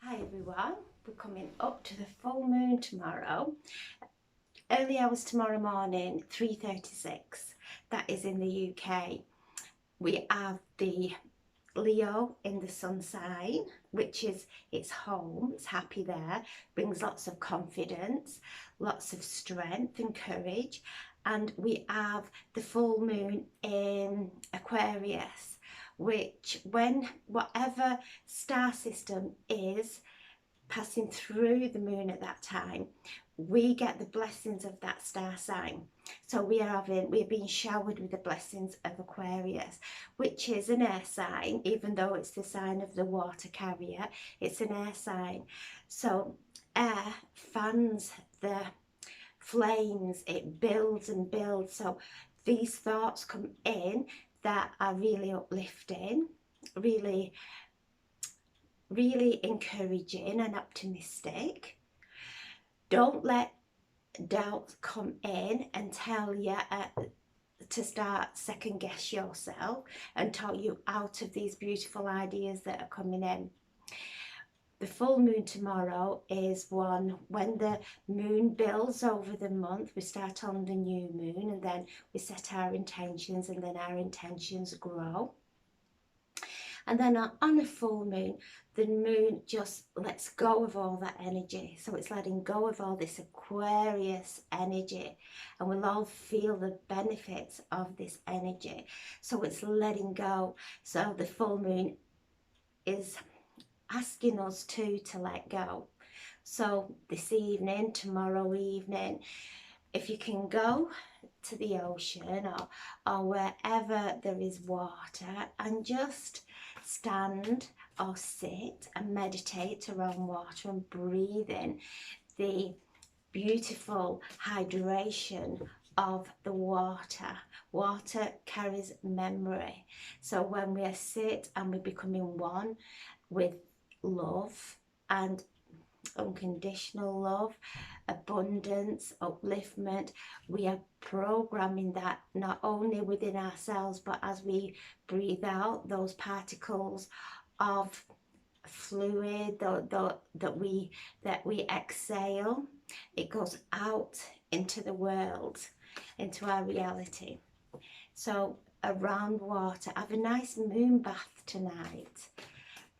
Hi everyone, we're coming up to the full moon tomorrow. Early hours tomorrow morning, 3:36. That is in the UK. We have the Leo in the sun sign, which is its home, it's happy there, brings lots of confidence, lots of strength and courage. And we have the full moon in Aquarius, which when whatever star system is passing through the moon at that time, we get the blessings of that star sign. So we're being showered with the blessings of Aquarius, which is an air sign. Even though it's the sign of the water carrier, it's an air sign. So air fans the flames, it builds and builds. So these thoughts come in that are really uplifting, really encouraging and optimistic. Don't let doubt come in and tell you to start second guess yourself and talk you out of these beautiful ideas that are coming in. The full moon tomorrow is one when the moon builds over the month. We start on the new moon and then we set our intentions, and then our intentions grow. And then on a full moon, the moon just lets go of all that energy. So it's letting go of all this Aquarius energy, and we'll all feel the benefits of this energy. So it's letting go. So the full moon is asking us to let go. So this evening, tomorrow evening, if you can go to the ocean or wherever there is water and just stand or sit and meditate around water and breathe in the beautiful hydration of the water. Water carries memory. So when we sit and we're becoming one with love and unconditional love, abundance, upliftment, we are programming that not only within ourselves, but as we breathe out those particles of fluid that we exhale, it goes out into the world, into our reality. So around water, have a nice moon bath tonight,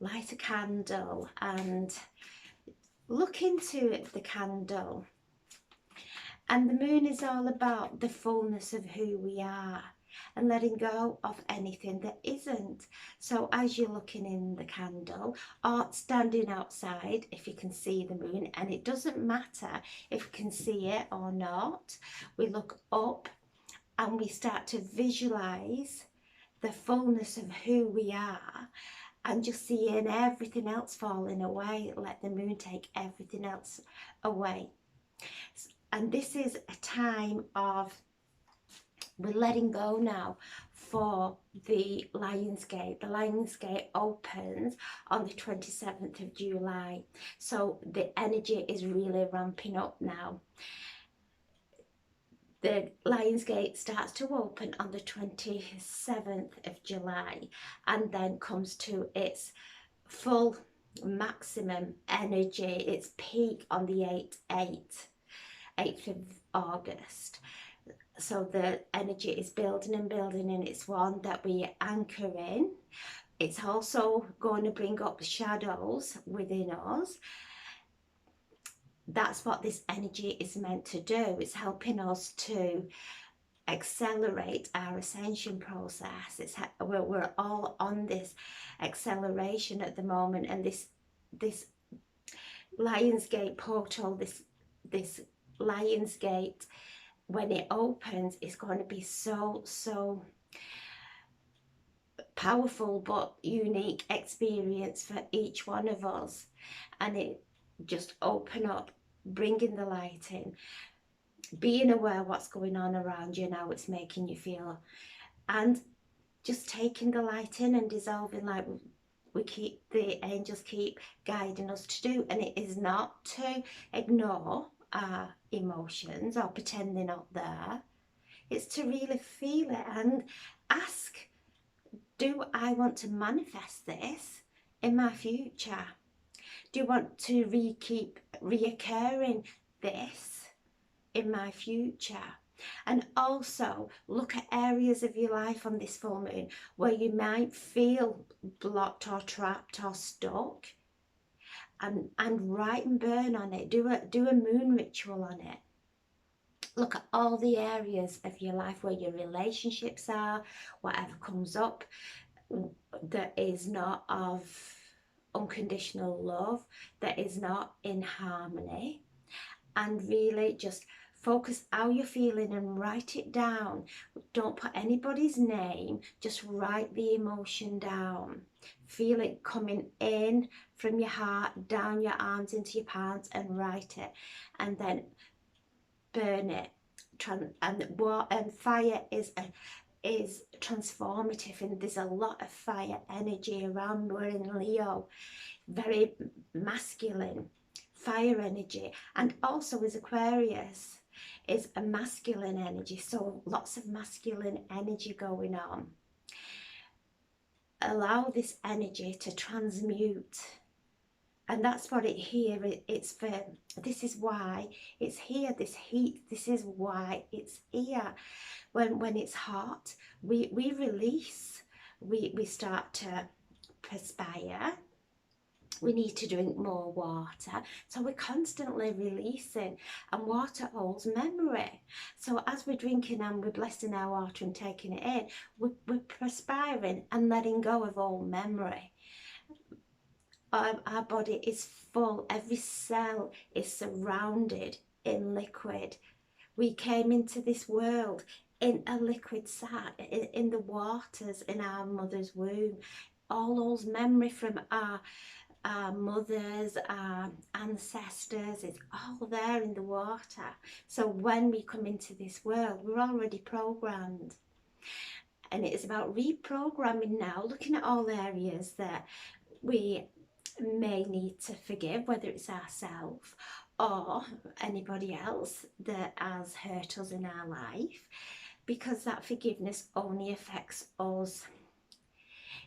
light a candle and look into the candle. And the moon is all about the fullness of who we are and letting go of anything that isn't. So as you're looking in the candle or standing outside, if you can see the moon, and it doesn't matter if you can see it or not, we look up and we start to visualize the fullness of who we are, and just seeing everything else falling away. Let the moon take everything else away. And this is a time of, we're letting go now for the Lionsgate. The Lionsgate opens on the 27th of July. So the energy is really ramping up now. The Lionsgate starts to open on the 27th of July and then comes to its full maximum energy, its peak on the 8th of August. So the energy is building and building, and it's one that we anchor in. It's also going to bring up shadows within us. That's what this energy is meant to do. It's helping us to accelerate our ascension process. We're all on this acceleration at the moment, and this Lionsgate portal, this Lionsgate, when it opens, is going to be so powerful but unique experience for each one of us. And it just open up, bringing the light in, being aware what's going on around you, now it's making you feel, and just taking the light in and dissolving, like the angels keep guiding us to do. And it is not to ignore our emotions or pretend they're not there. It's to really feel it and ask, do I want to manifest this in my future? Do you want to keep reoccurring this in my future? And also look at areas of your life on this full moon where you might feel blocked or trapped or stuck, and write and burn on it. Do a moon ritual on it. Look at all the areas of your life where your relationships are, whatever comes up that is not of unconditional love, that is not in harmony, and really just focus how you're feeling and write it down. Don't put anybody's name, just write the emotion down. Feel it coming in from your heart, down your arms into your palms, and write it, and then burn it. And fire is transformative, and there's a lot of fire energy around. We're in Leo, very masculine fire energy, and also as Aquarius is a masculine energy, so lots of masculine energy going on. Allow this energy to transmute, and that's what it's for. This is why it's here, this heat. This is why it's here. When it's hot, we release, we start to perspire. We need to drink more water, so we're constantly releasing, and water holds memory. So as we're drinking and we're blessing our water and taking it in, we're perspiring and letting go of old memory. Our body is full, every cell is surrounded in liquid. We came into this world in a liquid sack, in the waters in our mother's womb. All those memory from our mothers, our ancestors, it's all there in the water. So when we come into this world, we're already programmed. And it is about reprogramming now, looking at all areas that we may need to forgive, whether it's ourselves or anybody else that has hurt us in our life, because that forgiveness only affects us.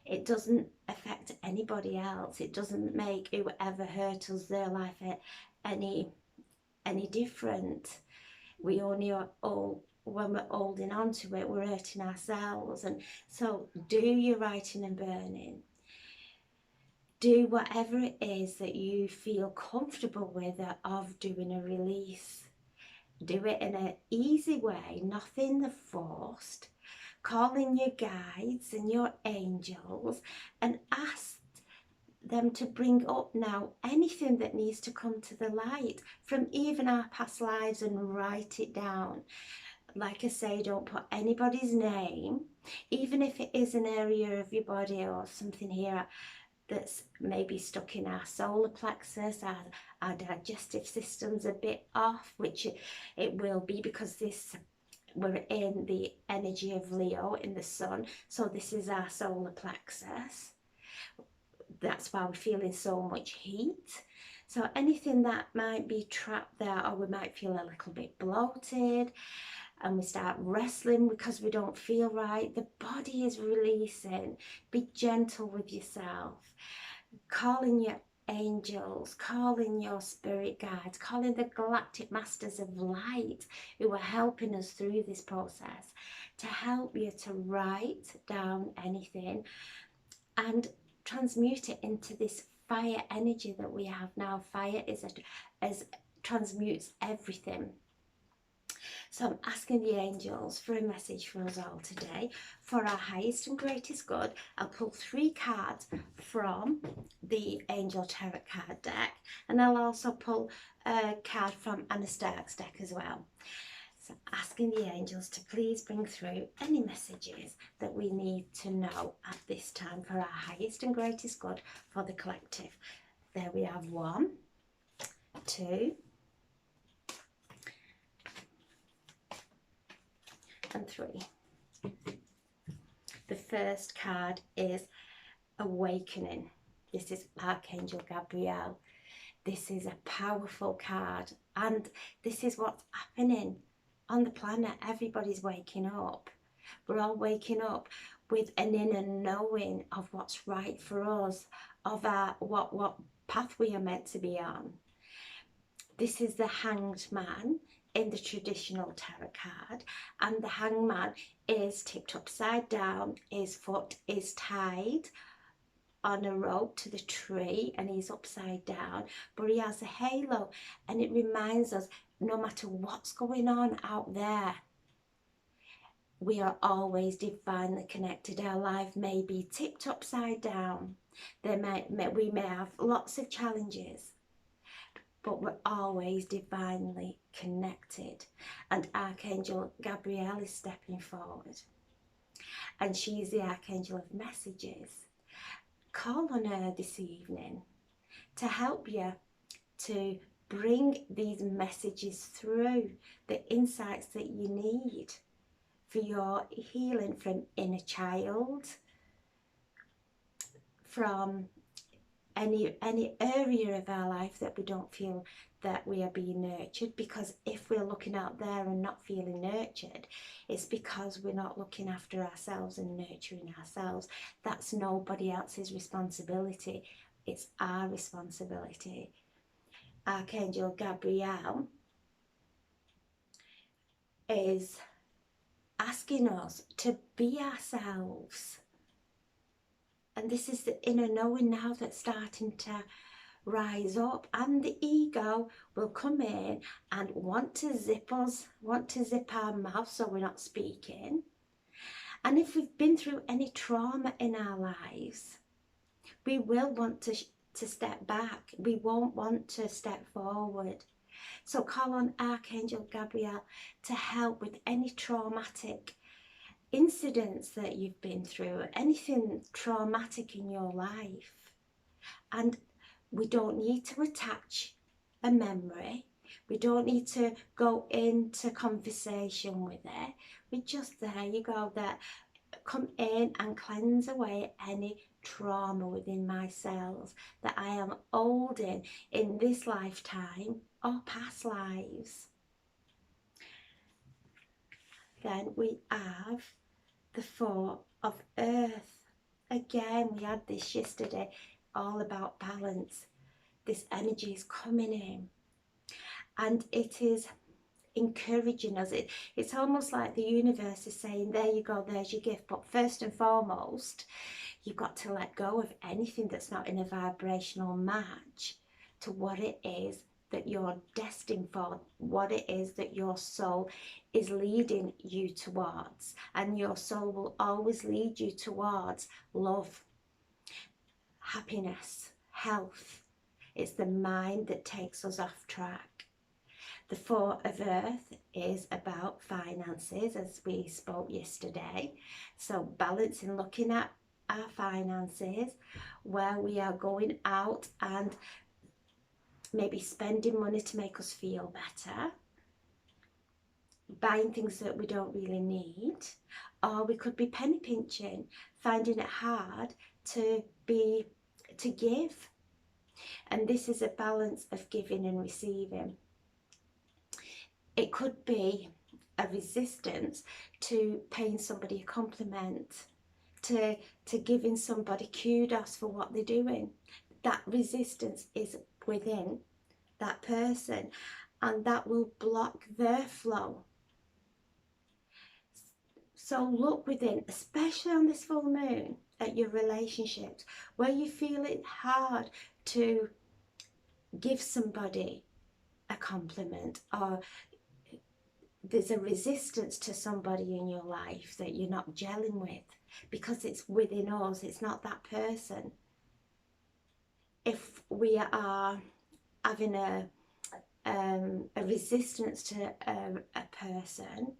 It doesn't affect anybody else. It doesn't make whoever hurt us, their life any different. We only all, when we're holding on to it, we're hurting ourselves. And so do your writing and burning. Do whatever it is that you feel comfortable with of doing a release. Do it in an easy way, nothing forced. Call in your guides and your angels and ask them to bring up now anything that needs to come to the light from even our past lives, and write it down. Like I say, don't put anybody's name, even if it is an area of your body or something here that's maybe stuck in our solar plexus, our digestive system's a bit off, which it will be because we're in the energy of Leo in the sun, so this is our solar plexus. That's why we're feeling so much heat. So anything that might be trapped there, or we might feel a little bit bloated, and we start wrestling because we don't feel right, the body is releasing. Be gentle with yourself. Call in your angels, call in your spirit guides, call in the galactic masters of light who are helping us through this process, to help you to write down anything and transmute it into this fire energy that we have now. Fire transmutes everything. So I'm asking the angels for a message for us all today, for our highest and greatest good. I'll pull 3 cards from the Angel Tarot card deck, and I'll also pull a card from Anna Stark's deck as well. So asking the angels to please bring through any messages that we need to know at this time for our highest and greatest good for the collective. There we have 1, 2, and 3. The first card is Awakening. This is Archangel Gabriel. This is a powerful card, and this is what's happening on the planet. Everybody's waking up. We're all waking up with an inner knowing of what's right for us, of our what path we are meant to be on. This is the Hanged Man in the traditional tarot card, and the hangman is tipped upside down. His foot is tied on a rope to the tree and he's upside down, but he has a halo, and it reminds us no matter what's going on out there, we are always divinely connected. Our life may be tipped upside down. We may have lots of challenges, but we're always divinely connected. And Archangel Gabrielle is stepping forward, and she's the Archangel of Messages. Call on her this evening to help you to bring these messages through, the insights that you need for your healing from inner child, from any area of our life that we don't feel that we are being nurtured. Because if we're looking out there and not feeling nurtured, it's because we're not looking after ourselves and nurturing ourselves. That's nobody else's responsibility. It's our responsibility. Archangel Gabrielle is asking us to be ourselves. And this is the inner knowing now that's starting to rise up, and the ego will come in and want to zip our mouth so we're not speaking. And if we've been through any trauma in our lives, we will want to step back. We won't want to step forward. So call on Archangel Gabrielle to help with any traumatic incidents that you've been through, anything traumatic in your life. And we don't need to attach a memory. We don't need to go into conversation with it. We just, there you go, there. Come in and cleanse away any trauma within my cells that I am holding in this lifetime or past lives. Then we have the Four of Earth. Again, we had this yesterday, all about balance. This energy is coming in, and it is encouraging us. It's almost like the universe is saying, there you go, there's your gift, but first and foremost, you've got to let go of anything that's not in a vibrational match to what it is that you're destined for, what it is that your soul is leading you towards. And your soul will always lead you towards love, happiness, health. It's the mind that takes us off track. The Four of Earth is about finances, as we spoke yesterday. So balancing, looking at our finances, where we are going out and maybe spending money to make us feel better, buying things that we don't really need, or we could be penny pinching, finding it hard to give. And this is a balance of giving and receiving. It could be a resistance to paying somebody a compliment, to giving somebody kudos for what they're doing. That resistance is within that person, and that will block their flow. So look within, especially on this full moon, at your relationships, where you feel it hard to give somebody a compliment, or there's a resistance to somebody in your life that you're not gelling with, because it's within us, it's not that person. If we are having a resistance to a person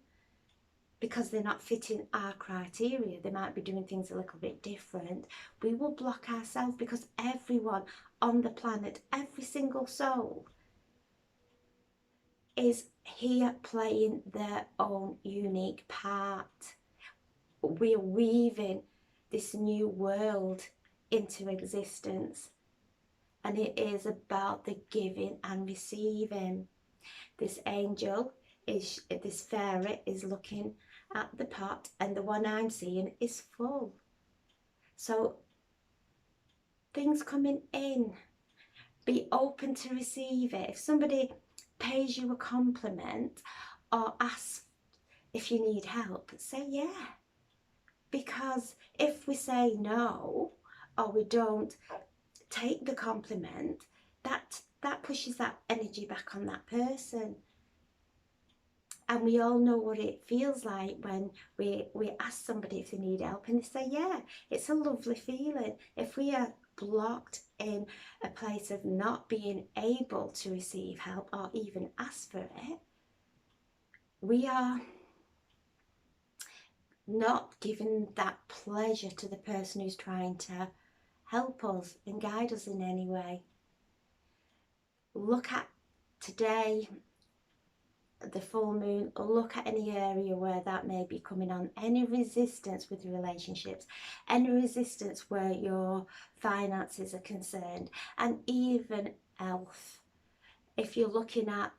because they're not fitting our criteria, they might be doing things a little bit different, we will block ourselves, because everyone on the planet, every single soul, is here playing their own unique part. We're weaving this new world into existence, and it is about the giving and receiving. This angel is, this fairy is looking at the pot, and the one I'm seeing is full. So things coming in. Be open to receive it. If somebody pays you a compliment or asks if you need help, say yeah. Because if we say no or we don't take the compliment, that pushes that energy back on that person. And we all know what it feels like when we ask somebody if they need help and they say yeah. It's a lovely feeling. If we are blocked in a place of not being able to receive help or even ask for it, we are not giving that pleasure to the person who's trying to help us and guide us in any way. Look at today, the full moon, or look at any area where that may be coming on, any resistance with relationships, any resistance where your finances are concerned, and even health. If you're looking at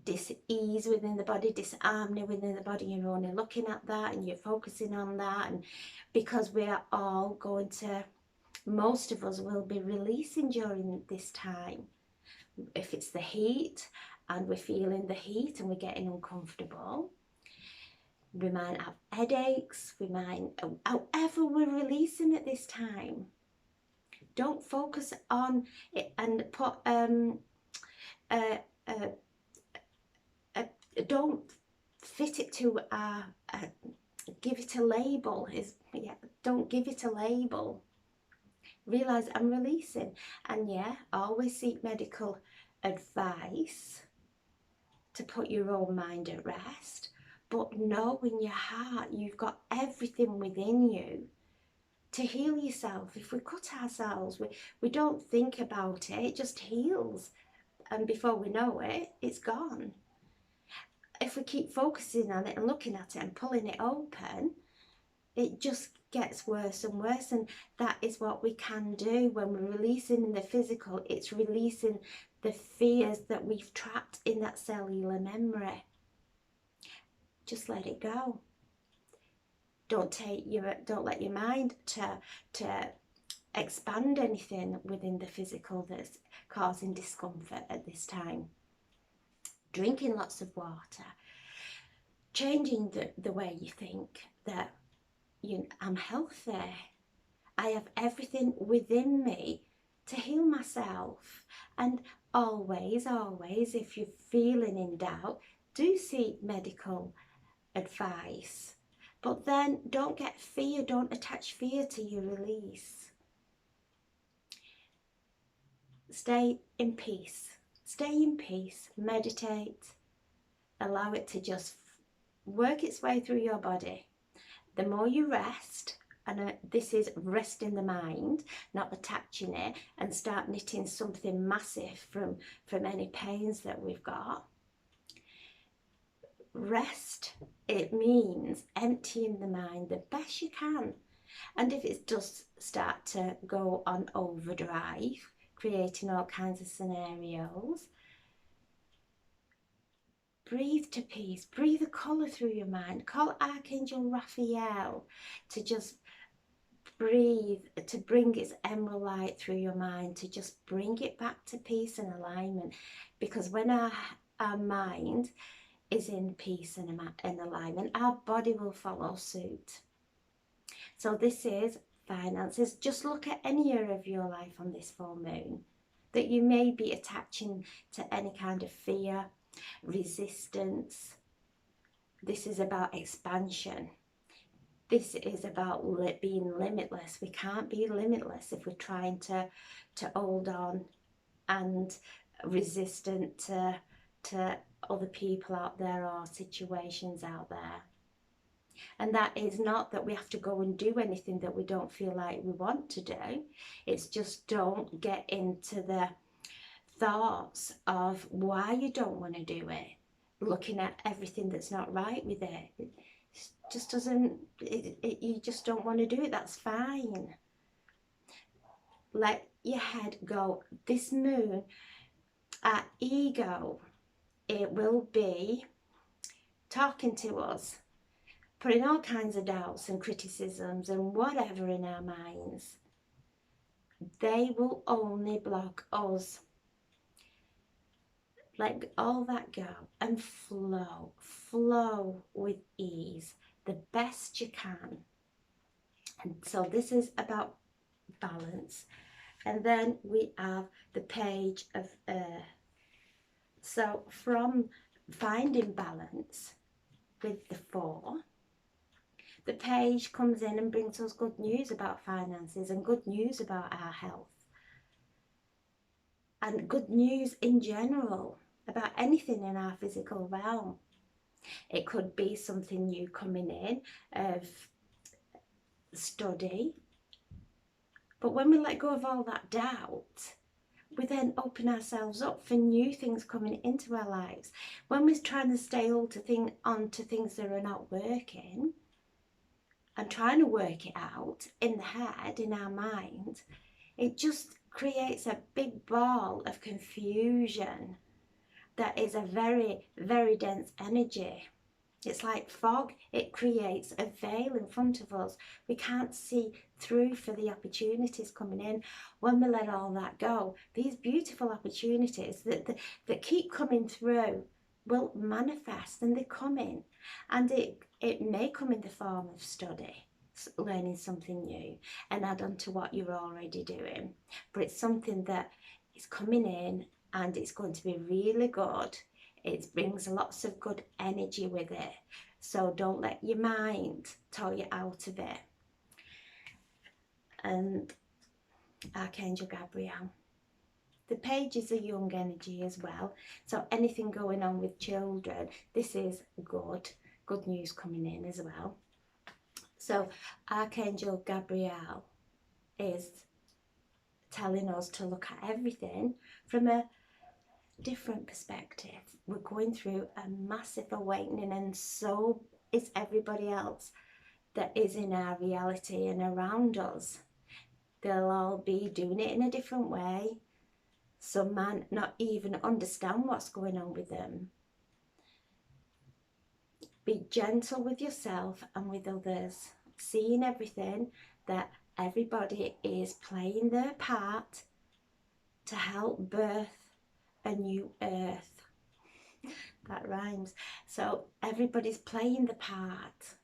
dis-ease within the body, disharmony within the body, you're only looking at that and you're focusing on that, and because we are all going to, most of us will be releasing during this time. If it's the heat and we're feeling the heat and we're getting uncomfortable, we might have headaches, we might, however we're releasing at this time. Don't focus on it and put don't fit it to give it a label. Don't give it a label. Realize I'm releasing. And yeah, always seek medical advice to put your own mind at rest, but know in your heart you've got everything within you to heal yourself. If we cut ourselves, we don't think about it, it just heals, and before we know it, it's gone. If we keep focusing on it and looking at it and pulling it open, it just gets worse and worse. And that is what we can do when we're releasing in the physical. It's releasing the fears that we've trapped in that cellular memory. Just let it go. Don't let your mind to expand anything within the physical that's causing discomfort at this time. Drinking lots of water, changing the way you think, that I'm healthy, I have everything within me to heal myself. And always, if you're feeling in doubt, do seek medical advice. But then don't get fear, don't attach fear to your release. Stay in peace. Stay in peace, meditate, allow it to just work its way through your body. The more you rest, and this is resting the mind, not attaching it, and start knitting something massive from any pains that we've got. Rest, it means emptying the mind the best you can. And if it does start to go on overdrive, creating all kinds of scenarios, breathe to peace, breathe a colour through your mind. Call Archangel Raphael to just breathe, to bring its emerald light through your mind, to just bring it back to peace and alignment. Because when our mind is in peace and alignment, our body will follow suit. So this is finances. Just look at any area of your life on this full moon that you may be attaching to any kind of fear, resistance. This is about expansion. This is about being limitless. We can't be limitless if we're trying to hold on and resistant to other people out there or situations out there. And that is not that we have to go and do anything that we don't feel like we want to do. It's just don't get into the thoughts of why you don't want to do it, looking at everything that's not right with it. It just doesn't, you just don't want to do it. That's fine. Let your head go. This moon, our ego, it will be talking to us, putting all kinds of doubts and criticisms and whatever in our minds. They will only block us. Let all that go and flow with ease, the best you can. And so this is about balance. And then we have the page of earth. So from finding balance with the 4, the page comes in and brings us good news about finances and good news about our health and good news in general about anything in our physical realm. It could be something new coming in of study, but when we let go of all that doubt, we then open ourselves up for new things coming into our lives. When we're trying to stay on to things that are not working and trying to work it out in the head, in our mind, it just creates a big ball of confusion that is a very, very dense energy. It's like fog. It creates a veil in front of us. We can't see through for the opportunities coming in. When we let all that go, these beautiful opportunities that keep coming through will manifest, and they're coming. And it may come in the form of study, learning something new and add on to what you're already doing. But it's something that is coming in and it's going to be really good. It brings lots of good energy with it. So don't let your mind tell you out of it. And Archangel Gabriel. The page is a young energy as well. So anything going on with children, this is good. Good news coming in as well. So Archangel Gabriel is telling us to look at everything from a different perspective. We're going through a massive awakening, and so is everybody else that is in our reality and around us. They'll all be doing it in a different way. Some might not even understand what's going on with them. Be gentle with yourself and with others, seeing everything that everybody is playing their part to help birth a new earth. That rhymes. So everybody's playing the part.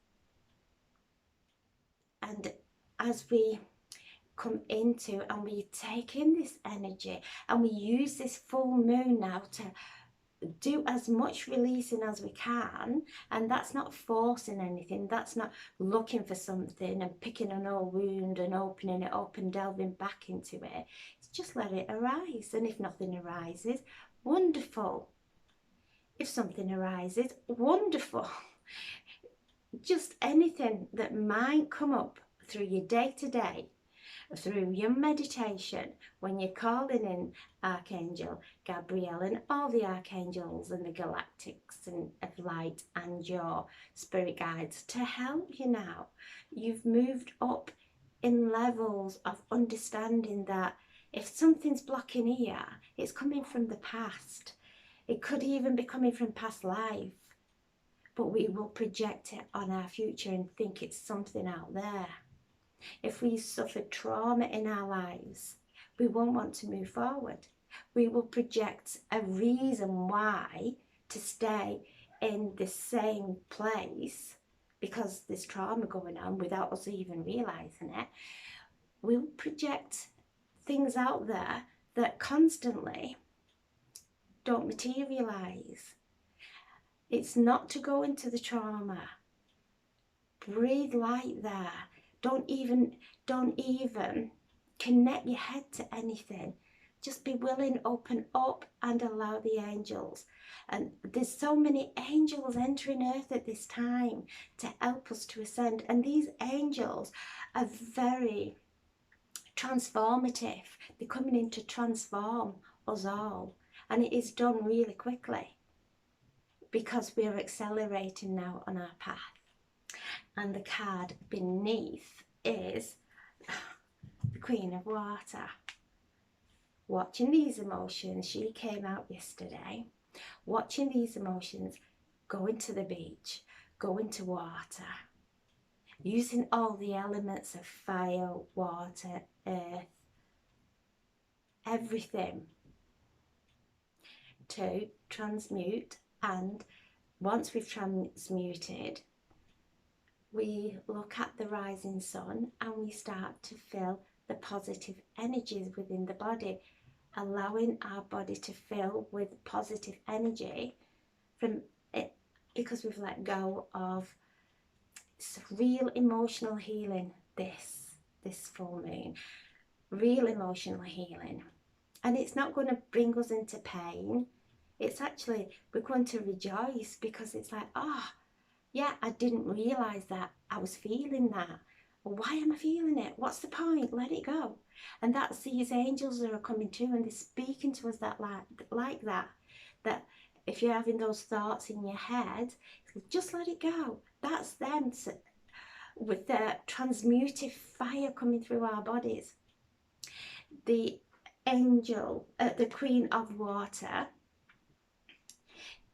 And as we come into and we take in this energy and we use this full moon now to do as much releasing as we can, and that's not forcing anything, that's not looking for something and picking an old wound and opening it up and delving back into it. It's just let it arise, and if nothing arises, wonderful. If something arises, wonderful. Just anything that might come up through your day-to-day, through your meditation, when you're calling in Archangel Gabriel and all the archangels and the galactics and of light and your spirit guides to help you now. You've moved up in levels of understanding that if something's blocking here, it's coming from the past. It could even be coming from past life, but we will project it on our future and think it's something out there. If we suffered trauma in our lives, we won't want to move forward. We will project a reason why to stay in the same place because there's trauma going on without us even realising it. We'll project things out there that constantly don't materialise. It's not to go into the trauma. Breathe light there. Don't even connect your head to anything. Just be willing, open up and allow the angels. And there's so many angels entering earth at this time to help us to ascend. And these angels are very transformative. They're coming in to transform us all. And it is done really quickly because we're accelerating now on our path. And the card beneath is the Queen of Water. Watching these emotions, she came out yesterday. Watching these emotions, going to the beach, going to water, using all the elements of fire, water, earth, everything to transmute. And once we've transmuted, we look at the rising sun and we start to feel the positive energies within the body, allowing our body to fill with positive energy from it, because we've let go of real emotional healing this full moon, real emotional healing. And it's not going to bring us into pain. It's actually, we're going to rejoice, because it's like, oh yeah, I didn't realize that I was feeling that. Why am I feeling it? What's the point? Let it go. And that's these angels that are coming through, and they're speaking to us that like that if you're having those thoughts in your head, just let it go. That's them with the transmutive fire coming through our bodies. The angel, the Queen of Water,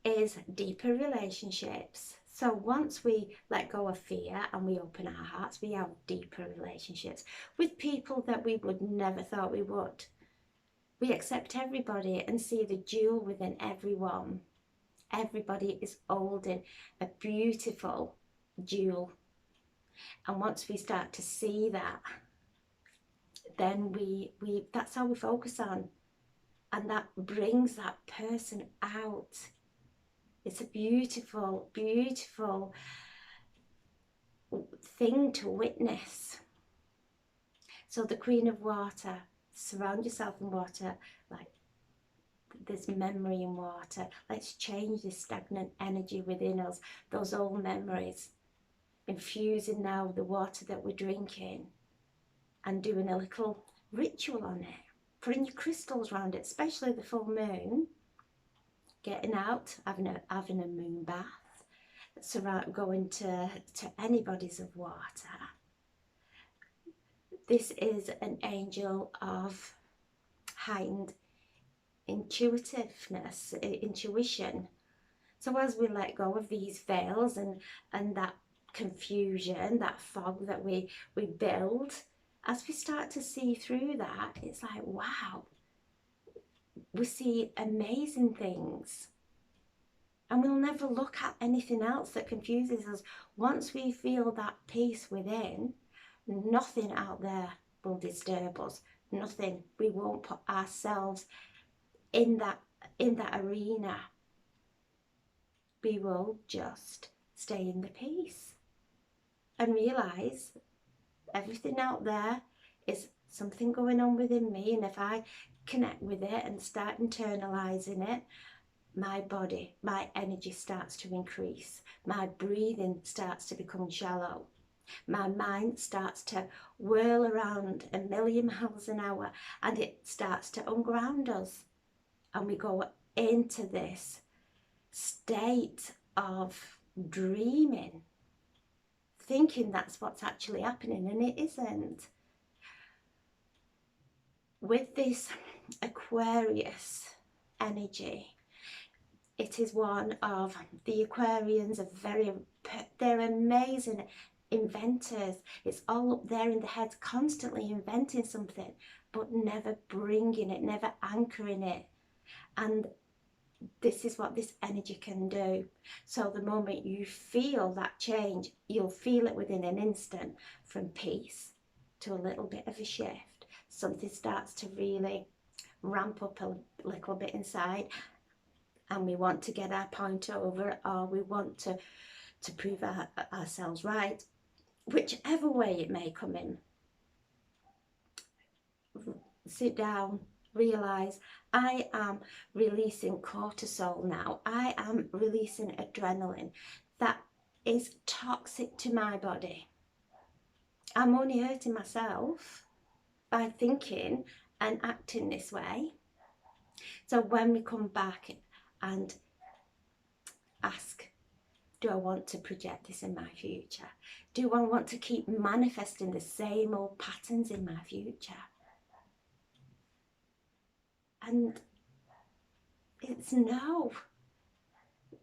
is deeper relationships. So once we let go of fear and we open our hearts, we have deeper relationships with people that we would never thought we would. We accept everybody and see the jewel within everyone. Everybody is holding a beautiful jewel. And once we start to see that, then we that's how we focus on. And that brings that person out. It's a beautiful, beautiful thing to witness. So the Queen of Water, surround yourself in water, like there's memory in water. Let's change this stagnant energy within us, those old memories, infusing now the water that we're drinking and doing a little ritual on it, putting your crystals around it, especially the full moon, getting out, having a moon bath, going to any bodies of water. This is an angel of heightened intuitiveness, intuition. So as we let go of these veils and that confusion, that fog that we build, as we start to see through that, it's like, wow, we see amazing things. And we'll never look at anything else that confuses us. Once we feel that peace within, nothing out there will disturb us. Nothing. We won't put ourselves in that arena. We will just stay in the peace and realize everything out there is something going on within me, and if I connect with it and start internalizing it, my body, my energy starts to increase. My breathing starts to become shallow. My mind starts to whirl around 1,000,000 miles an hour, and it starts to unground us. And we go into this state of dreaming, thinking that's what's actually happening, and it isn't. With this Aquarius energy, it is one of the Aquarians they're amazing inventors. It's all up there in the head, constantly inventing something, but never bringing it, never anchoring it. And this is what this energy can do. So the moment you feel that change, you'll feel it within an instant, from peace to a little bit of a shift. Something starts to really ramp up a little bit inside, and we want to get our point over, or we want to prove ourselves right, whichever way it may come in. Sit down, realize, I am releasing cortisol now. I am releasing adrenaline that is toxic to my body. I'm only hurting myself by thinking and acting this way. So when we come back and ask, do I want to project this in my future? Do I want to keep manifesting the same old patterns in my future? And it's no.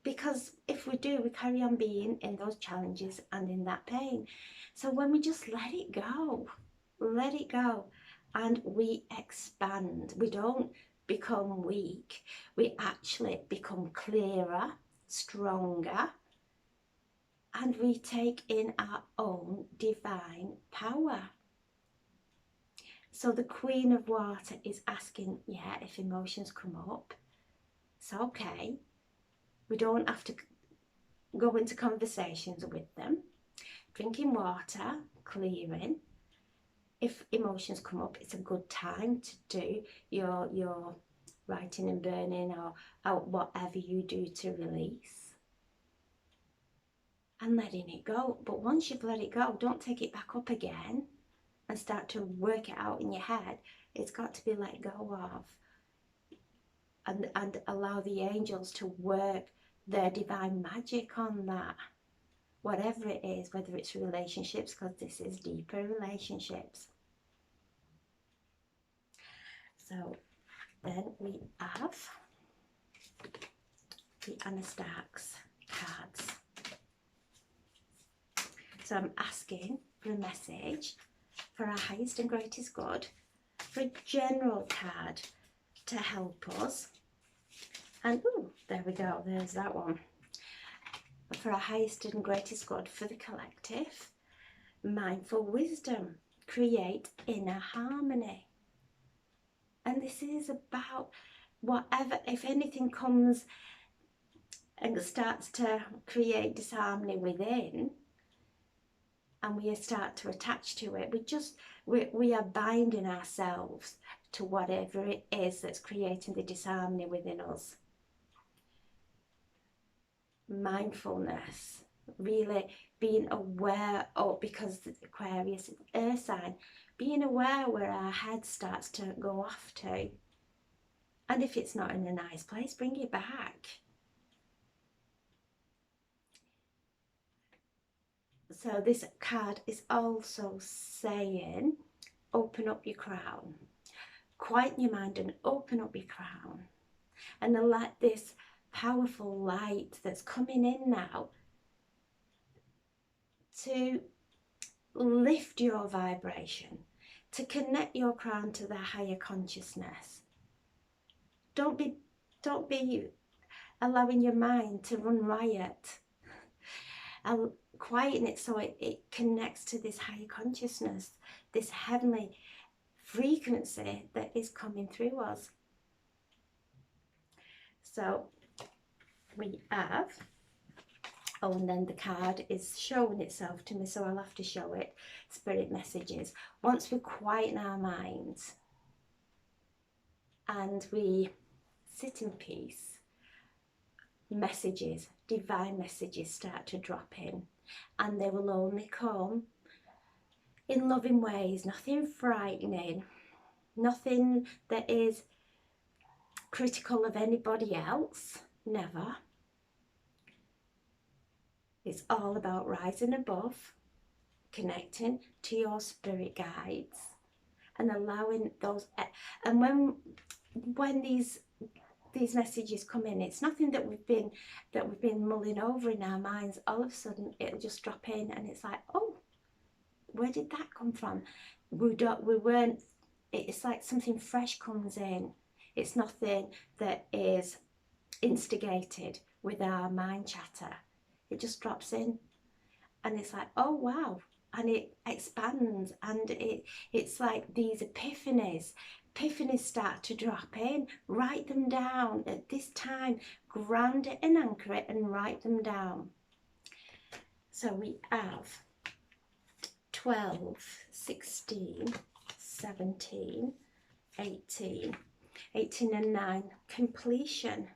Because if we do, we carry on being in those challenges and in that pain. So when we just let it go and we expand. We don't become weak, we actually become clearer, stronger, and we take in our own divine power. So the Queen of Water is asking, yeah, if emotions come up, it's okay. We don't have to go into conversations with them. Drinking water, clearing. If emotions come up, it's a good time to do your writing and burning, or whatever you do to release. And letting it go. But once you've let it go, don't take it back up again and start to work it out in your head. It's got to be let go of. And allow the angels to work their divine magic on that. Whatever it is, whether it's relationships, because this is deeper relationships. So then we have the Anastax cards. So I'm asking for a message for our highest and greatest good, for a general card to help us. And ooh, there we go, there's that one. For our highest and greatest good, for the collective, mindful wisdom, create inner harmony. And this is about whatever, if anything comes and starts to create disharmony within, and we start to attach to it, we are binding ourselves to whatever it is that's creating the disharmony within us. Mindfulness, really being aware of, because the Aquarius is air sign, being aware where our head starts to go off to. And if it's not in a nice place, bring it back. So this card is also saying, open up your crown. Quieten your mind and open up your crown. And then let this powerful light that's coming in now to lift your vibration, to connect your crown to the higher consciousness. Don't be allowing your mind to run riot. I'll quieten it so it connects to this higher consciousness, this heavenly frequency that is coming through us. So we have, oh, and then the card is showing itself to me, so I'll have to show it. Spirit messages. Once we quieten our minds and we sit in peace, messages, divine messages start to drop in, and they will only come in loving ways, nothing frightening, nothing that is critical of anybody else, never. It's all about rising above, connecting to your spirit guides, and allowing those. And when these messages come in, it's nothing that we've been mulling over in our minds. All of a sudden, it'll just drop in, and it's like, oh, where did that come from? We weren't. It's like something fresh comes in. It's nothing that is instigated with our mind chatter. It just drops in, and it's like, oh wow, and it expands, and it's like these epiphanies start to drop in. Write them down at this time, ground it and anchor it, and write them down. So we have 12, 16, 17, 18 and 9, completion.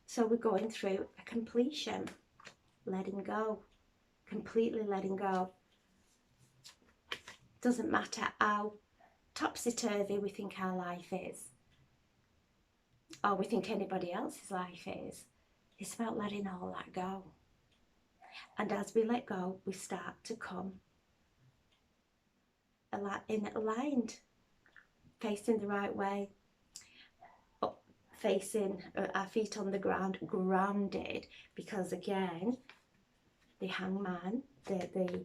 So we're going through a completion, letting go, completely letting go. Doesn't matter how topsy-turvy we think our life is, or we think anybody else's life is. It's about letting all that go. And as we let go, we start to come aligned, facing the right way, facing our feet on the ground, grounded, because again, the Hangman, the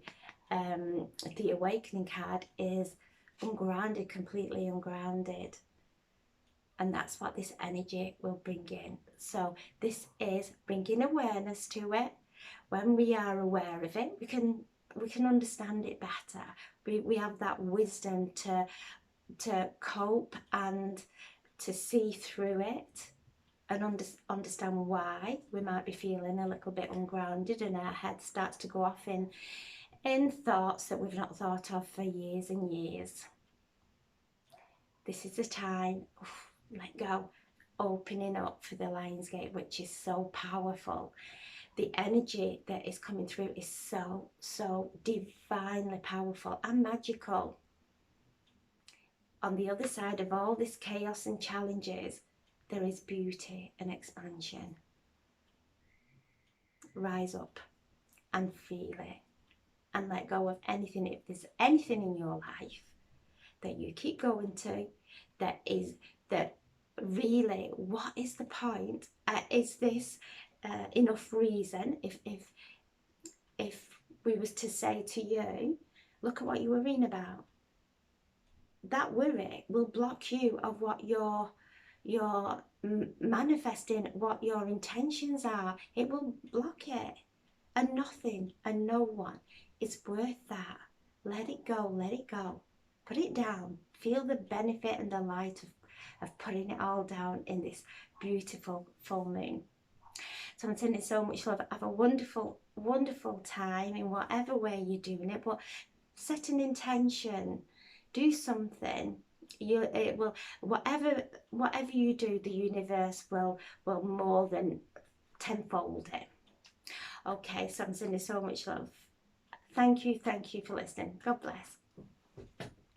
awakening card is ungrounded, completely ungrounded. And that's what this energy will bring in. So this is bringing awareness to it. When we are aware of it, we can understand it better. We have that wisdom to cope and to see through it and understand why we might be feeling a little bit ungrounded, and our head starts to go off in thoughts that we've not thought of for years and years. This is the time, let go, opening up for the Lion's Gate, which is so powerful. The energy that is coming through is so divinely powerful and magical. On the other side of all this chaos and challenges, there is beauty and expansion. Rise up and feel it, and let go of anything. If there's anything in your life that you keep going to, that really, what is the point? Is this enough reason? If we was to say to you, look at what you're worrying about, that worry will block you of what you're manifesting, what your intentions are. It will block it, and nothing and no one is worth that. Let it go, let it go, put it down. Feel the benefit and the light of putting it all down in this beautiful full moon. So I'm sending so much love. Have a wonderful, wonderful time in whatever way you're doing it, but set an intention. Do something. It will, whatever you do, the universe will more than tenfold it. Okay, so I'm sending so much love. Thank you for listening. God bless.